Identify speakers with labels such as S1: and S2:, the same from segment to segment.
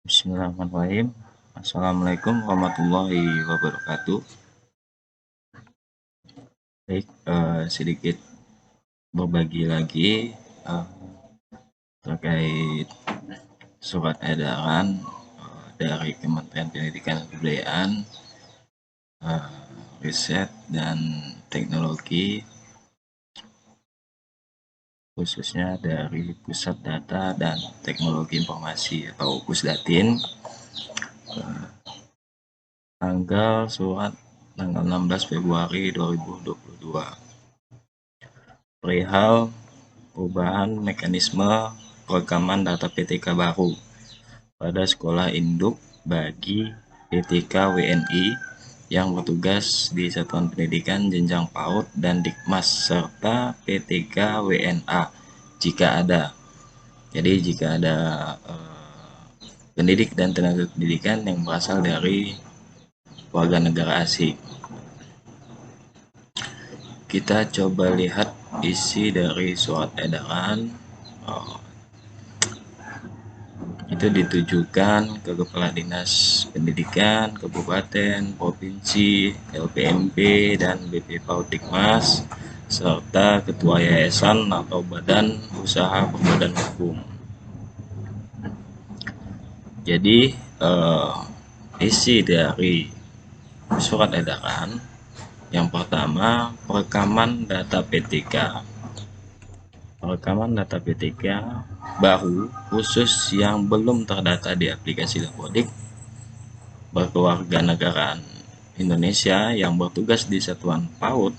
S1: Bismillahirrahmanirrahim. Assalamualaikum warahmatullahi wabarakatuh. Baik, sedikit berbagi lagi eh, terkait surat edaran dari Kementerian Pendidikan dan Kebudayaan, Riset dan Teknologi, khususnya dari Pusat Data dan Teknologi Informasi atau Pusdatin, tanggal 16 Februari 2022, perihal perubahan mekanisme perekaman data PTK baru pada sekolah induk bagi PTK WNI yang bertugas di Satuan Pendidikan Jenjang PAUD dan Dikmas serta PTK WNA jika ada. Jadi jika ada pendidik dan tenaga pendidikan yang berasal dari warga negara asing. Kita coba lihat isi dari surat edaran. Itu ditujukan ke Kepala Dinas Pendidikan, Kabupaten, Provinsi, LPMP, dan BP PAUD Dikmas, serta Ketua Yayasan atau Badan Usaha Berbadan Hukum. Jadi, isi dari surat edaran yang pertama, perekaman data PTK. Perekaman data PTK baru khusus yang belum terdata di aplikasi Dapodik berkewarganegaraan Indonesia yang bertugas di Satuan PAUD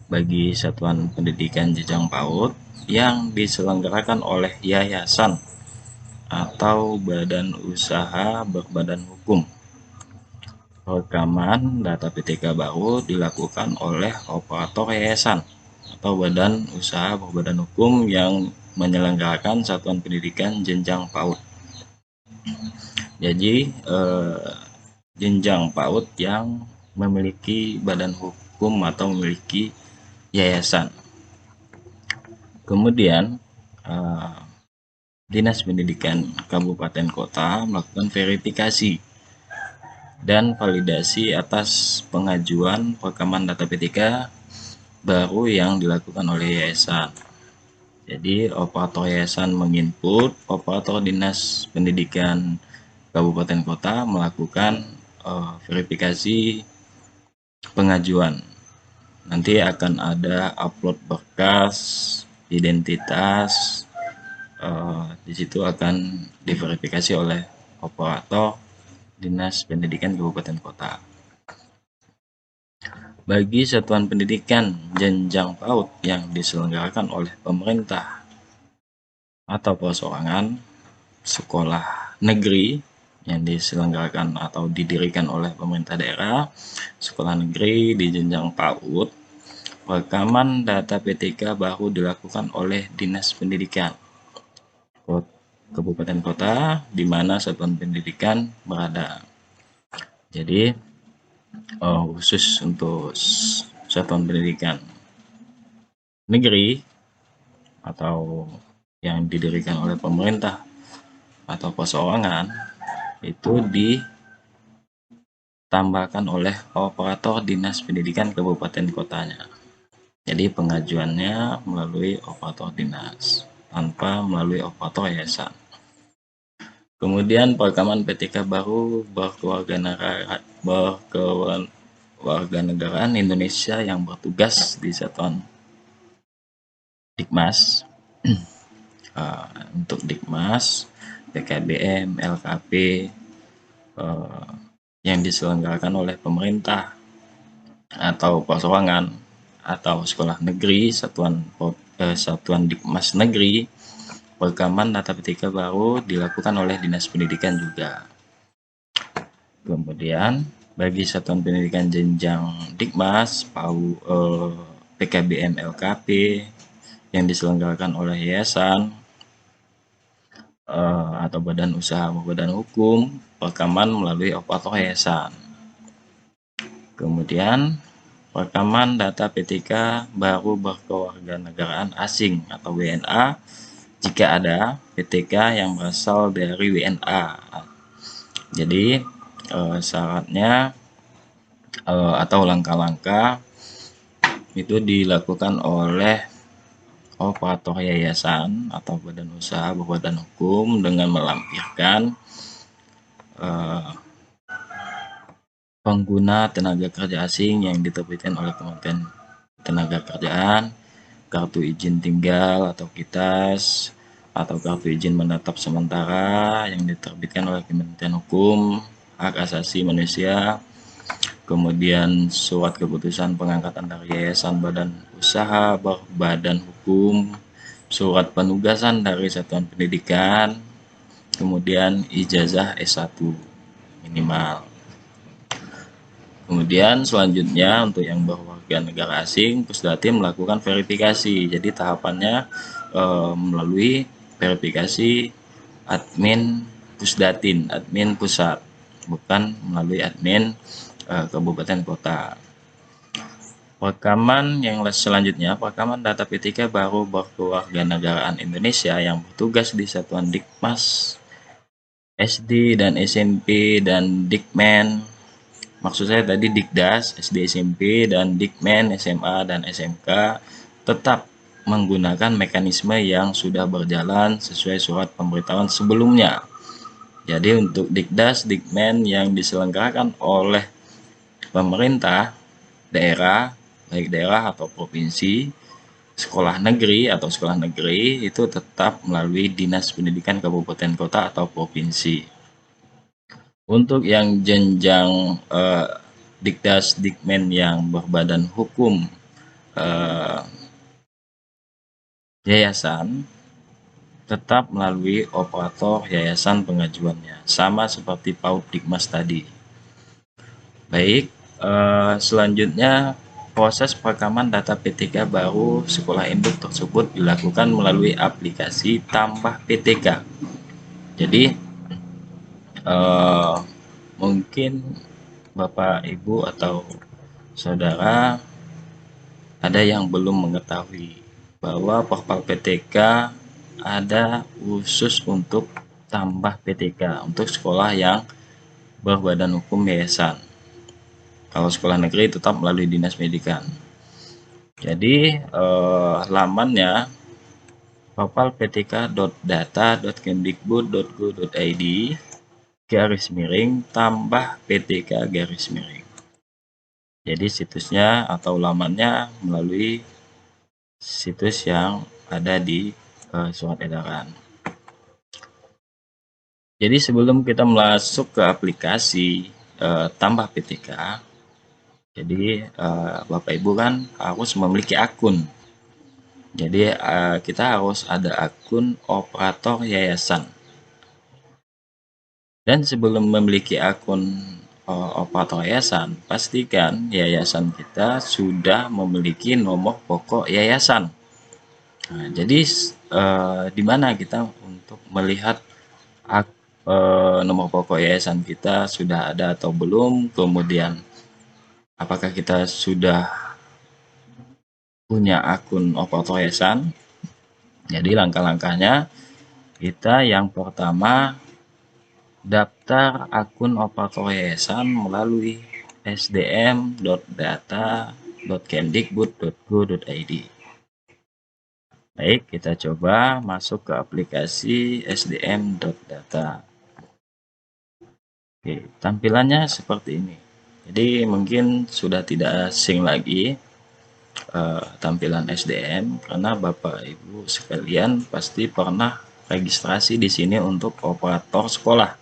S1: bagi Satuan Pendidikan Jenjang PAUD yang diselenggarakan oleh yayasan atau badan usaha berbadan hukum. Perekaman data PTK baru dilakukan oleh operator yayasan atau badan usaha berbadan hukum yang menyelenggarakan Satuan Pendidikan Jenjang PAUD. Jadi jenjang PAUD yang memiliki badan hukum atau memiliki yayasan. Kemudian Dinas Pendidikan Kabupaten Kota melakukan verifikasi dan validasi atas pengajuan perekaman data PTK baru yang dilakukan oleh yayasan. Jadi operator yayasan menginput, operator Dinas Pendidikan Kabupaten Kota melakukan verifikasi pengajuan. Nanti akan ada upload berkas, identitas, di situ akan diverifikasi oleh operator Dinas Pendidikan Kabupaten Kota. Bagi satuan pendidikan jenjang PAUD yang diselenggarakan oleh pemerintah atau perorangan, sekolah negeri yang diselenggarakan atau didirikan oleh pemerintah daerah, sekolah negeri di jenjang PAUD, perekaman data PTK baru dilakukan oleh Dinas Pendidikan Kabupaten Kota di mana satuan pendidikan berada. Jadi khusus untuk satuan pendidikan negeri atau yang didirikan oleh pemerintah atau perorangan itu ditambahkan oleh operator Dinas Pendidikan Kabupaten Kotanya. Jadi pengajuannya melalui operator dinas tanpa melalui operator yayasan. Kemudian perekaman PTK baru berkewarganegaraan Indonesia yang bertugas di Satuan Dikmas. Untuk Dikmas, PKBM, LKP yang diselenggarakan oleh pemerintah atau perorangan atau sekolah negeri, satuan Dikmas negeri, perekaman data PTK baru dilakukan oleh Dinas Pendidikan juga. Kemudian bagi satuan pendidikan jenjang Dikmas, PKBM, LKP yang diselenggarakan oleh yayasan atau badan usaha badan hukum, perekaman melalui operator yayasan. Kemudian perekaman data PTK baru berkewarganegaraan asing atau WNA jika ada PTK yang berasal dari WNA. Jadi syaratnya atau langkah-langkah itu dilakukan oleh operator yayasan atau badan usaha berbadan hukum dengan melampirkan pengguna tenaga kerja asing yang diterbitkan oleh Kementerian Ketenagakerjaan, kartu izin tinggal atau KITAS, atau kartu izin menetap sementara yang diterbitkan oleh Kementerian Hukum, Hak Asasi Manusia, kemudian surat keputusan pengangkatan dari yayasan badan usaha berbadan hukum, surat penugasan dari satuan pendidikan, kemudian ijazah S1 minimal. Kemudian selanjutnya untuk yang berwarga negara asing, Pusdatin melakukan verifikasi. Jadi tahapannya melalui verifikasi admin Pusdatin, admin pusat, bukan melalui admin kabupaten kota. Perekaman yang selanjutnya, perekaman data PTK baru berkewarganegaraan Indonesia yang bertugas di Satuan Dikmas SD dan SMP dan Dikmen. Maksud saya tadi Dikdas, SD SMP, dan Dikmen, SMA, dan SMK tetap menggunakan mekanisme yang sudah berjalan sesuai surat pemberitahuan sebelumnya. Jadi untuk Dikdas, Dikmen yang diselenggarakan oleh pemerintah daerah, baik daerah atau provinsi, sekolah negeri atau sekolah negeri itu tetap melalui Dinas Pendidikan Kabupaten Kota atau provinsi. Untuk yang jenjang Dikdas Dikmen yang berbadan hukum yayasan tetap melalui operator yayasan pengajuannya, sama seperti PAUD Dikmas tadi. Baik, selanjutnya proses perekaman data PTK baru sekolah induk tersebut dilakukan melalui aplikasi tambah PTK. Jadi mungkin Bapak, Ibu, atau saudara ada yang belum mengetahui bahwa portal PTK ada khusus untuk tambah PTK untuk sekolah yang berbadan hukum yayasan. Kalau sekolah negeri tetap melalui Dinas Pendidikan. Jadi lamannya portalptk.data.kemdikbud.go.id /tambah PTK /. Jadi situsnya atau lamannya melalui situs yang ada di surat edaran. Jadi sebelum kita masuk ke aplikasi tambah PTK, jadi Bapak Ibu kan harus memiliki akun. Jadi kita harus ada akun operator yayasan. Dan sebelum memiliki akun operator yayasan, pastikan yayasan kita sudah memiliki nomor pokok yayasan. Nah, jadi di mana kita untuk melihat nomor pokok yayasan kita sudah ada atau belum, kemudian apakah kita sudah punya akun operator yayasan. Jadi langkah-langkahnya, kita yang pertama daftar akun operator yayasan melalui sdm.data.kemdikbud.go.id. Baik, kita coba masuk ke aplikasi sdm.data. Oke, tampilannya seperti ini. Jadi mungkin sudah tidak asing lagi tampilan SDM, karena Bapak Ibu sekalian pasti pernah registrasi di sini untuk operator sekolah.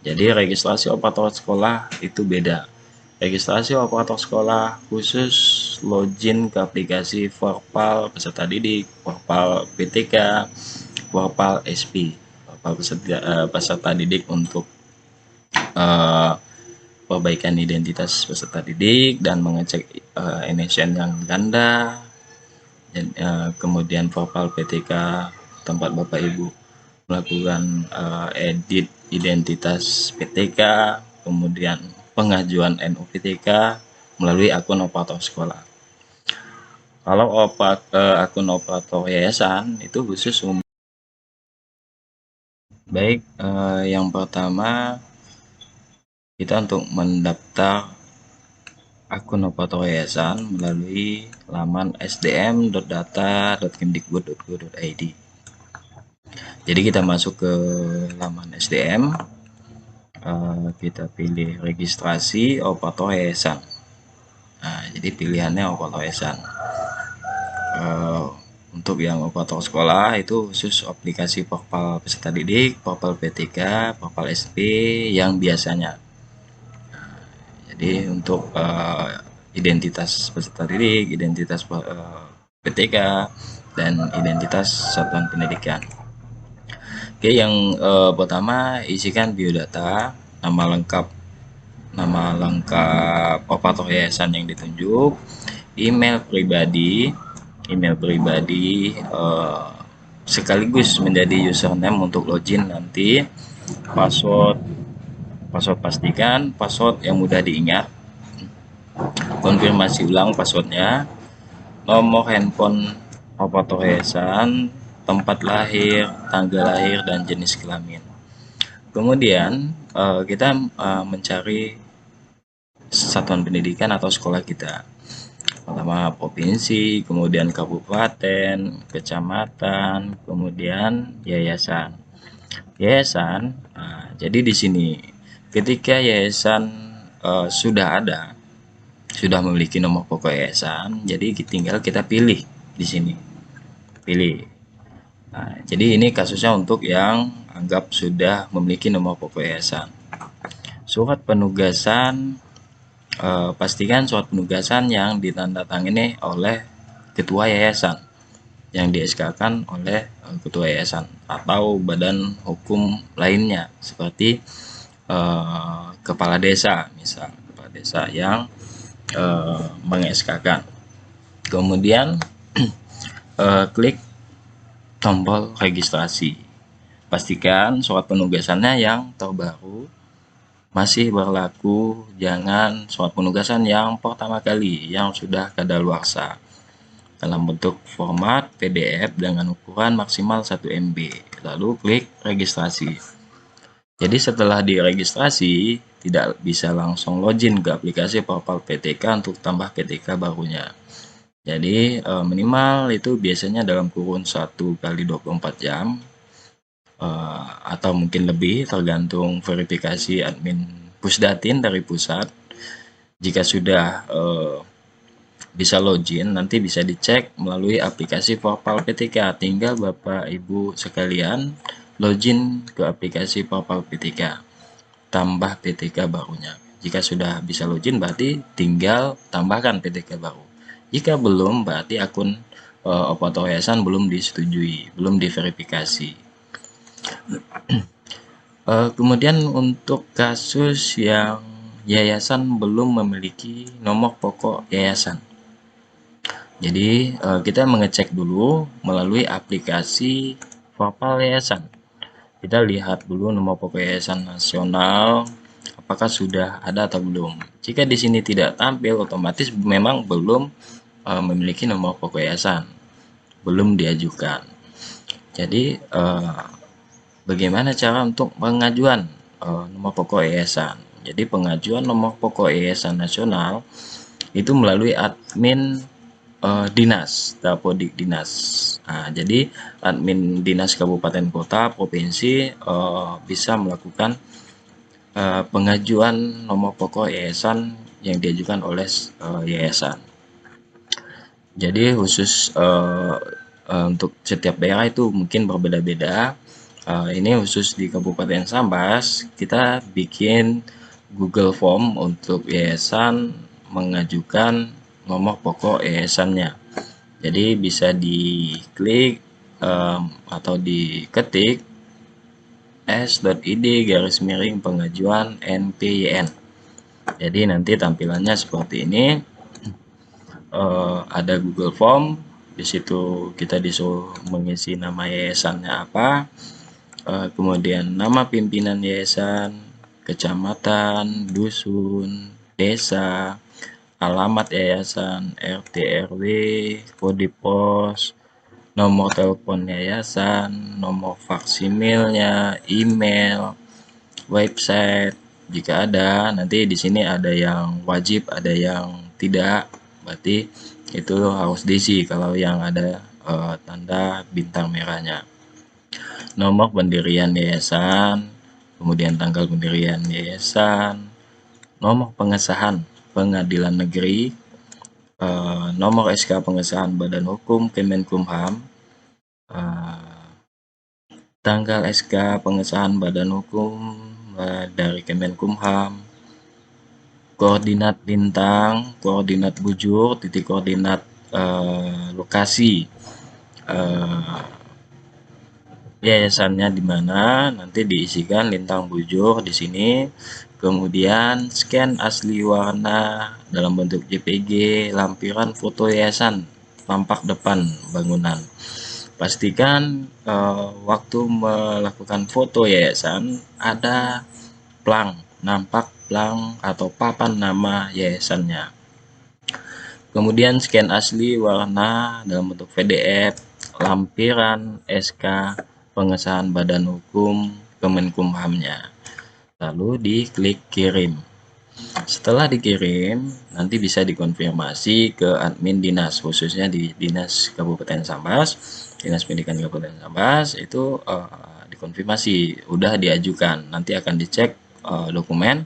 S1: Jadi registrasi operator sekolah itu beda. Registrasi operator sekolah khusus login ke aplikasi Portal peserta didik, Portal PTK, Portal SP, Portal peserta didik untuk perbaikan identitas peserta didik dan mengecek NSN yang ganda, dan kemudian Portal PTK tempat Bapak Ibu melakukan edit identitas PTK, kemudian pengajuan NUPTK melalui akun operator sekolah. Kalau akun operator yayasan itu khusus Baik, yang pertama kita untuk mendaftar akun operator yayasan melalui laman sdm.data.kemdikbud.go.id. Jadi kita masuk ke laman SDM, kita pilih registrasi operator yayasan. Nah, jadi pilihannya operator yayasan. Untuk yang operator sekolah itu khusus aplikasi portal peserta didik, portal PTK, portal SP yang biasanya. Jadi untuk identitas peserta didik, identitas PTK, dan identitas satuan pendidikan. Oke, yang pertama isikan biodata, nama lengkap operator yayasan yang ditunjuk, email pribadi, sekaligus menjadi username untuk login nanti, password, pastikan password yang mudah diingat, konfirmasi ulang passwordnya, nomor handphone operator yayasan, tempat lahir, tanggal lahir, dan jenis kelamin. Kemudian kita mencari satuan pendidikan atau sekolah kita. Pertama provinsi, kemudian kabupaten, kecamatan, kemudian yayasan. Jadi di sini ketika yayasan sudah ada, sudah memiliki nomor pokok yayasan, jadi tinggal kita pilih di sini. Pilih. Nah, jadi ini kasusnya untuk yang anggap sudah memiliki nomor pokok yayasan. Surat penugasan, pastikan surat penugasan yang ditandatangani oleh ketua yayasan, yang di-SK-kan oleh ketua yayasan atau badan hukum lainnya seperti kepala desa, misal kepala desa yang meng-SK-kan. Kemudian klik tombol registrasi. Pastikan surat penugasannya yang terbaru masih berlaku, jangan surat penugasan yang pertama kali yang sudah kadaluarsa dalam bentuk format PDF dengan ukuran maksimal 1 MB. Lalu klik registrasi. Jadi setelah diregistrasi, tidak bisa langsung login ke aplikasi portal PTK untuk tambah PTK barunya. Jadi minimal itu biasanya dalam kurun 1 kali 24 jam atau mungkin lebih tergantung verifikasi admin Pusdatin dari pusat. Jika sudah bisa login, nanti bisa dicek melalui aplikasi portal PTK. Tinggal Bapak Ibu sekalian login ke aplikasi portal PTK, tambah PTK barunya. Jika sudah bisa login berarti tinggal tambahkan PTK baru. Jika belum berarti akun operator yayasan belum disetujui, belum diverifikasi. Kemudian untuk kasus yang yayasan belum memiliki nomor pokok yayasan. Jadi kita mengecek dulu melalui aplikasi portal yayasan. Kita lihat dulu nomor pokok yayasan nasional apakah sudah ada atau belum. Jika di sini tidak tampil, otomatis memang belum memiliki nomor pokok yayasan, belum diajukan. Jadi bagaimana cara untuk pengajuan nomor pokok yayasan? Jadi pengajuan nomor pokok yayasan nasional itu melalui admin dinas, Dapodik dinas. Nah, jadi admin dinas kabupaten kota provinsi bisa melakukan pengajuan nomor pokok yayasan yang diajukan oleh yayasan. Jadi khusus untuk setiap daerah itu mungkin berbeda-beda. Ini khusus di Kabupaten Sambas, kita bikin Google Form untuk yayasan mengajukan nomor pokok yayasannya. Jadi bisa diklik atau diketik s.id/pengajuan NPYN. Jadi nanti tampilannya seperti ini. Ada Google Form, di situ kita disuruh mengisi nama yayasannya apa, kemudian nama pimpinan yayasan, kecamatan, dusun, desa, alamat yayasan, RT RW, kode pos, nomor telepon yayasan, nomor faksimilnya, email, website. Jika ada, nanti di sini ada yang wajib, ada yang tidak. Berarti itu harus diisi kalau yang ada tanda bintang merahnya. Nomor pendirian yayasan, kemudian tanggal pendirian yayasan, nomor pengesahan pengadilan negeri, nomor SK pengesahan Badan Hukum Kemenkumham, tanggal SK pengesahan Badan Hukum dari Kemenkumham, koordinat lintang, koordinat bujur, titik koordinat lokasi yayasannya di mana, nanti diisikan lintang bujur di sini. Kemudian scan asli warna dalam bentuk JPG lampiran foto yayasan tampak depan bangunan. Pastikan waktu melakukan foto yayasan ada plang, nampak plang atau papan nama yayasannya. Kemudian scan asli warna dalam bentuk PDF lampiran SK pengesahan Badan Hukum Kemenkumhamnya. Lalu diklik kirim. Setelah dikirim, nanti bisa dikonfirmasi ke admin dinas, khususnya di Dinas Kabupaten Sambas, Dinas Pendidikan Kabupaten Sambas, itu dikonfirmasi, udah diajukan. Nanti akan dicek dokumen.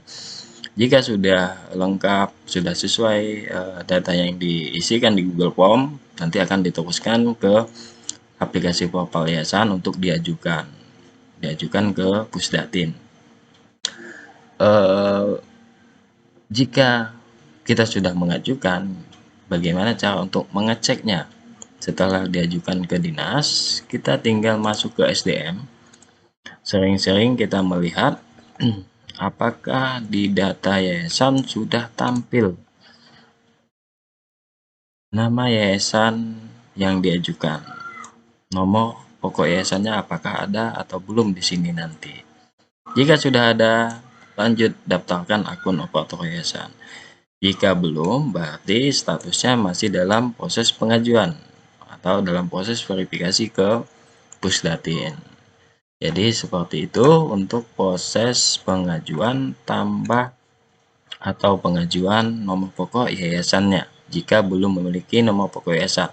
S1: Jika sudah lengkap, sudah sesuai data yang diisikan di Google Form, nanti akan diteruskan ke aplikasi portal yayasan untuk diajukan ke Pusdatin. Jika kita sudah mengajukan, bagaimana cara untuk mengeceknya? Setelah diajukan ke dinas, kita tinggal masuk ke SDM. Sering-sering kita melihat apakah di data yayasan sudah tampil nama yayasan yang diajukan. Nomor pokok yayasannya apakah ada atau belum di sini nanti. Jika sudah ada, lanjut daftarkan akun operator yayasan. Jika belum, berarti statusnya masih dalam proses pengajuan atau dalam proses verifikasi ke Pusdatin. Jadi seperti itu untuk proses pengajuan tambah atau pengajuan nomor pokok yayasannya jika belum memiliki nomor pokok yayasan.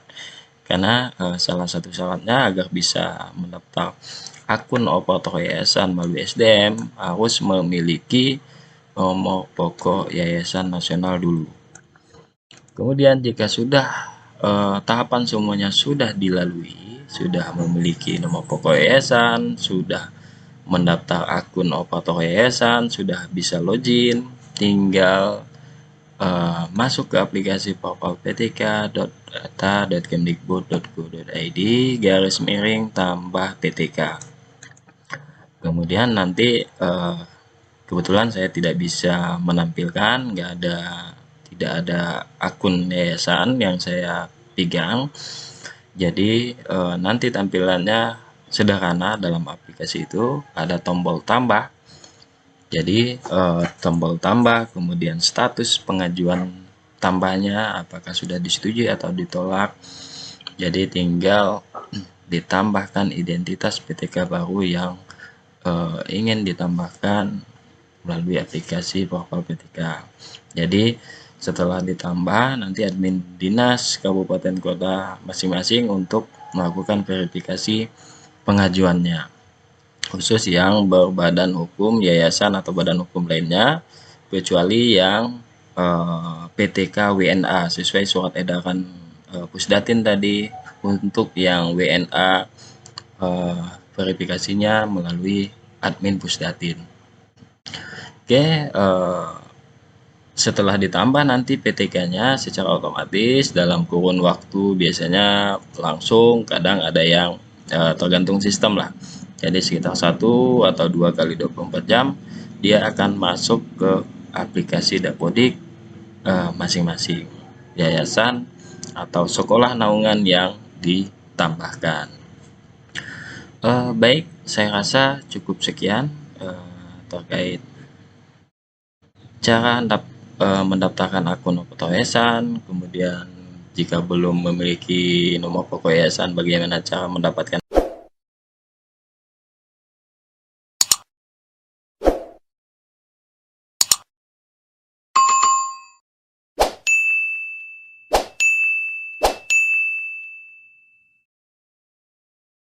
S1: Karena salah satu syaratnya agar bisa mendaftar akun operator yayasan melalui SDM harus memiliki nomor pokok yayasan nasional dulu. Kemudian jika sudah tahapan semuanya sudah dilalui, sudah memiliki nomor pokok yayasan, sudah mendaftar akun operator yayasan, sudah bisa login, tinggal masuk ke aplikasi portal ptk.data.kemdikbud.go.id/PTK. Kemudian nanti kebetulan saya tidak bisa menampilkan, tidak ada akun yayasan yang saya pegang. Jadi nanti tampilannya sederhana. Dalam aplikasi itu ada tombol tambah. Jadi tombol tambah, kemudian status pengajuan tambahnya apakah sudah disetujui atau ditolak. Jadi tinggal ditambahkan identitas PTK baru yang ingin ditambahkan melalui aplikasi portal PTK. Jadi setelah ditambah, nanti admin dinas kabupaten kota masing-masing untuk melakukan verifikasi pengajuannya, khusus yang berbadan hukum yayasan atau badan hukum lainnya, kecuali yang PTK WNA sesuai surat edaran Pusdatin tadi. Untuk yang WNA verifikasinya melalui admin Pusdatin. Oke, setelah ditambah nanti PTK-nya secara otomatis dalam kurun waktu biasanya langsung, kadang ada yang tergantung sistem lah. Jadi sekitar 1 atau 2 kali 24 jam dia akan masuk ke aplikasi Dapodik masing-masing yayasan atau sekolah naungan yang ditambahkan. Baik, saya rasa cukup sekian terkait cara mendaftarkan akun operator yayasan, kemudian Jika belum memiliki nomor pokok yayasan, bagaimana cara mendapatkan